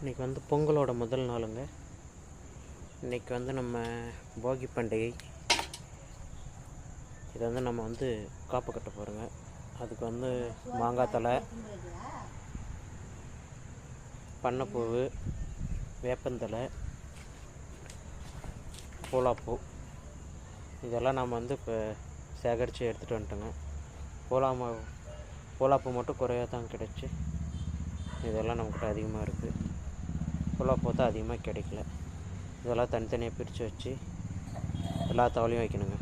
இன்றைக்கி வந்து பொங்கலோட முதல் நாளுங்க. இன்றைக்கி வந்து நம்ம போகி பண்டிகை. இதை வந்து நம்ம வந்து காப்பு கட்ட போகிறோங்க. அதுக்கு வந்து மாங்காய் தழை, பண்ணப்பூவு, வேப்பந்தழை, பூலாப்பூ இதெல்லாம் நம்ம வந்து இப்போ சேகரித்து எடுத்துகிட்டு வந்துட்டோங்க. பூலாப்பூ மட்டும் குறையாக தான் கிடச்சி, இதெல்லாம் நம்மக்கிட்ட அதிகமாக இருக்குது. பூலாப்பூ தான் அதிகமாக கிடைக்கல. இதெல்லாம் தனித்தனியாக பிரித்து வச்சு எல்லா தவளையும் வைக்கணுங்க.